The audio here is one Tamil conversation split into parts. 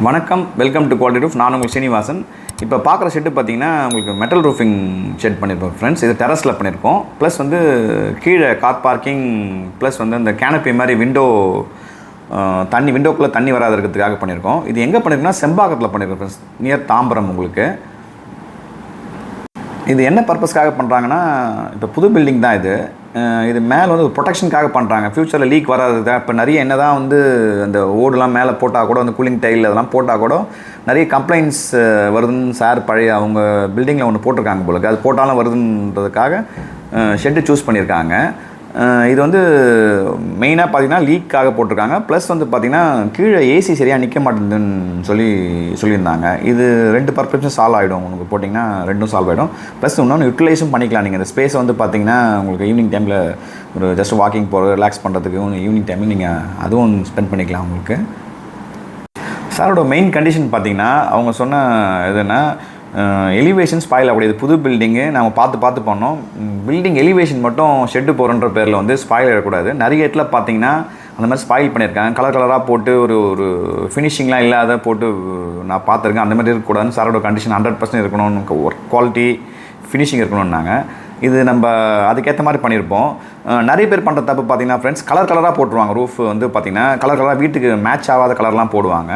வணக்கம், வெல்கம் டு குவாலிட்டி ரூஃப். நான் உங்களுக்கு சீனிவாசன். இப்போ பார்க்குற ஷெட்டு பார்த்தீங்கன்னா உங்களுக்கு மெட்டல் ரூஃபிங் ஷெட் பண்ணியிருப்போம் ஃப்ரெண்ட்ஸ். இது டெரஸில் பண்ணியிருக்கோம். ப்ளஸ் வந்து கீழே கார் பார்க்கிங், ப்ளஸ் வந்து அந்த கேனப்பி மாதிரி விண்டோக்குள்ளே தண்ணி வராது இருக்கிறதுக்காக பண்ணியிருக்கோம். இது எங்கே பண்ணியிருக்கோம்னா செம்பாக்கத்தில் பண்ணியிருக்கோம் ஃப்ரெண்ட்ஸ், நியர் தாம்பரம். உங்களுக்கு இது என்ன பர்பஸ்க்காக பண்ணுறாங்கன்னா, இப்போ புது பில்டிங் தான் இது மேலே வந்து ப்ரொடெக்ஷனுக்காக பண்ணுறாங்க. ஃப்யூச்சரில் லீக் வராது. இப்போ நிறைய என்ன தான் வந்து அந்த ஓடுலாம் மேலே போட்டால் கூட, அந்த கூலிங் டைல் அதெல்லாம் போட்டால் கூட நிறைய கம்ப்ளைண்ட்ஸ் வருதுன்னு சார் பழைய அவங்க பில்டிங்கில் ஒன்று போட்டிருக்காங்க போல. அது போட்டாலும் வருதுன்றதுக்காக ஷெட்டு சூஸ் பண்ணியிருக்காங்க. இது வந்து மெயினாக பார்த்திங்கன்னா லீக்காக போட்டிருக்காங்க. ப்ளஸ் வந்து பார்த்திங்கன்னா கீழே ஏசி சரியாக நிற்க மாட்டேங்குதுன்னு சொல்லியிருந்தாங்க. இது 2 பர்பஸும் சால்வ் ஆகிடும். உங்களுக்கு போட்டிங்கன்னா 2ம் சால்வ் ஆகிடும். ப்ளஸ் இன்னொன்று யூட்டிலைஸும் பண்ணிக்கலாம். நீங்கள் இந்த ஸ்பேஸை வந்து பார்த்திங்கன்னா உங்களுக்கு ஈவினிங் டைமில் ஒரு ஜஸ்ட் வாக்கிங் போகிற ரிலாக்ஸ் பண்ணுறதுக்கு ஈவினிங் டைமில் நீங்கள் அதுவும் ஸ்பெண்ட் பண்ணிக்கலாம். உங்களுக்கு சாரோட மெயின் கண்டிஷன் பார்த்திங்கன்னா அவங்க சொன்ன எதுனா எலிவேஷன் ஸ்பாயில் ஆகக்கூடாது. புது பில்டிங்கு நம்ம பார்த்து பண்ணோம். பில்டிங் எலிவேஷன் மட்டும் ஷெட்டு போகிறன்ற பேரில் வந்து ஸ்பாயில் ஆகக்கூடாது. நிறைய இடத்துல பார்த்தீங்கன்னா அந்த மாதிரி ஸ்பாயில் பண்ணியிருக்காங்க. கலராக போட்டு ஒரு ஃபினிஷிங்லாம் இல்லாத போட்டு நான் பார்த்துருக்கேன். அந்த மாதிரி இருக்கக்கூடாதுன்னு சாரோட கண்டிஷன் 100% இருக்கணும். ஒர்க் குவாலிட்டி ஃபினிஷிங் இருக்கணும்னாங்க. இது நம்ம அதுக்கேற்ற மாதிரி பண்ணியிருப்போம். நிறைய பேர் பண்ணுற தப்பு பார்த்திங்கன்னா ஃப்ரெண்ட்ஸ், கலராக போட்டுருவாங்க. ரூஃப் வந்து பார்த்திங்கன்னா கலராக வீட்டுக்கு மேட்ச் ஆகாத கலர்லாம் போடுவாங்க.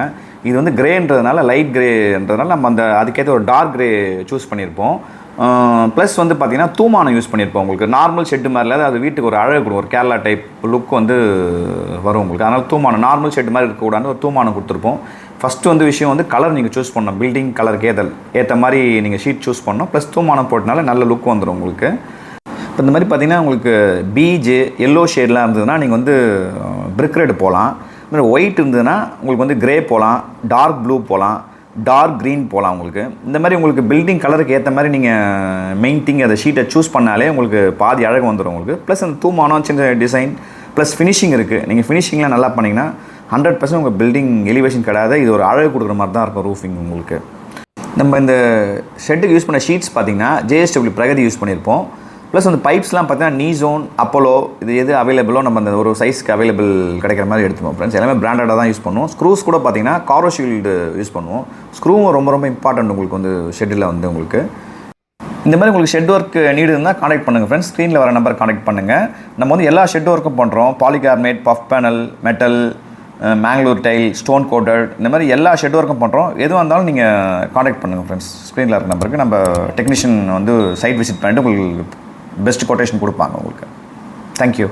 இது வந்து கிரேன்றதுனால, லைட் கிரேன்றதுனால நம்ம அதுக்கேற்ற ஒரு டார்க் கிரே சூஸ் பண்ணியிருப்போம். ப்ளஸ் வந்து பார்த்திங்கன்னா தூமானம் யூஸ் பண்ணியிருப்போம். உங்களுக்கு நார்மல் ஷெட்டு மாதிரில அது வீட்டுக்கு ஒரு அழகு கொடுக்கும். ஒரு கேரளா டைப் லுக் வந்து வரும் உங்களுக்கு. அதனால் தூமானம் நார்மல் ஷெட்டு மாதிரி இருக்கக்கூடாது, ஒரு தூமானம் கொடுத்துருப்போம். ஃபஸ்ட்டு வந்து விஷயம் வந்து கலர் நீங்கள் சூஸ் பண்ணணும். பில்டிங் கலருக்கு ஏற்ற மாதிரி நீங்கள் ஷீட் சூஸ் பண்ணணும். ப்ளஸ் தூமானம் போட்டனால நல்ல லுக் வந்துடும் உங்களுக்கு. இப்போ இந்த மாதிரி பார்த்திங்கன்னா உங்களுக்கு பீஜ் எல்லோ ஷேட்லாம் இருந்ததுன்னா நீங்கள் வந்து பிரிக் ரெட் போகலாம். இந்த ஒயிட் இருந்ததுன்னா உங்களுக்கு வந்து கிரே போகலாம், டார்க் ப்ளூ போகலாம், டார்க் க்ரீன் போகலாம். உங்களுக்கு இந்த மாதிரி உங்களுக்கு பில்டிங் கலருக்கு ஏற்ற மாதிரி நீங்கள் மெயின் திங் அதை ஷீட்டை சூஸ் பண்ணாலே உங்களுக்கு பாதி அழகு வந்துடும் உங்களுக்கு. ப்ளஸ் அந்த தூமானம் சின்ன டிசைன் ப்ளஸ் ஃபினிஷிங் இருக்குது. நீங்கள் ஃபினிஷிங்லாம் நல்லா பண்ணிங்கன்னா 100% உங்கள் பில்டிங் எலிவேஷன் கிடையாது. இது ஒரு அழகு கொடுக்குற மாதிரி தான் இருக்கும் ரூஃபிங் உங்களுக்கு. நம்ம இந்த ஷெட்டுக்கு யூஸ் பண்ண ஷீட்ஸ் பார்த்திங்கன்னா JSW பிரகதி யூஸ் பண்ணியிருப்போம். ப்ளஸ் அந்த பைப்ஸ்லாம் பார்த்தீங்கன்னா நீசோன், அப்போலோ, இது எது அவைலபிளோ நம்ம அந்த ஒரு சைஸ்க்கு அவைலபிள் கிடைக்கிற மாதிரி எடுத்துப்போம் ஃப்ரெண்ட்ஸ். எல்லாமே பிராண்டடாக தான் யூஸ் பண்ணுவோம். ஸ்க்ரூஸ் கூட பார்த்தீங்கன்னா காரோஷீல்டு யூஸ் பண்ணுவோம். ஸ்க்ரூவும் ரொம்ப இம்பார்ட்டன்ட் உங்களுக்கு வந்து ஷெட்டில் வந்து உங்களுக்கு. இந்த மாதிரி உங்களுக்கு ஷெட் ஒர்க் நீடு இருந்தால் கான்டாக்ட் பண்ணுங்கள் ஃப்ரெண்ட்ஸ். ஸ்க்ரீனில் வர நம்பர் கான்டாக்ட் பண்ணுங்கள். நம்ம வந்து எல்லா ஷெட் ஒர்க்கும் பண்ணுறோம். Polycarbonate, puff panel, metal, Mangalore tile, stone coated, இந்த மாதிரி எல்லா ஷெட் ஒர்க்கும் பண்ணுறோம். எதுவாக இருந்தாலும் நீங்கள் கான்டாக்ட் பண்ணுங்கள் ஃப்ரெண்ட்ஸ். ஸ்க்ரீனில் இருக்க நம்பருக்கு நம்ம டெக்னீஷியன் வந்து சைட் விசிட் பண்ணிட்டு உங்களுக்கு பெஸ்ட் கொட்டேஷன் கொடுப்பாங்க உங்களுக்கு. தேங்க்யூ.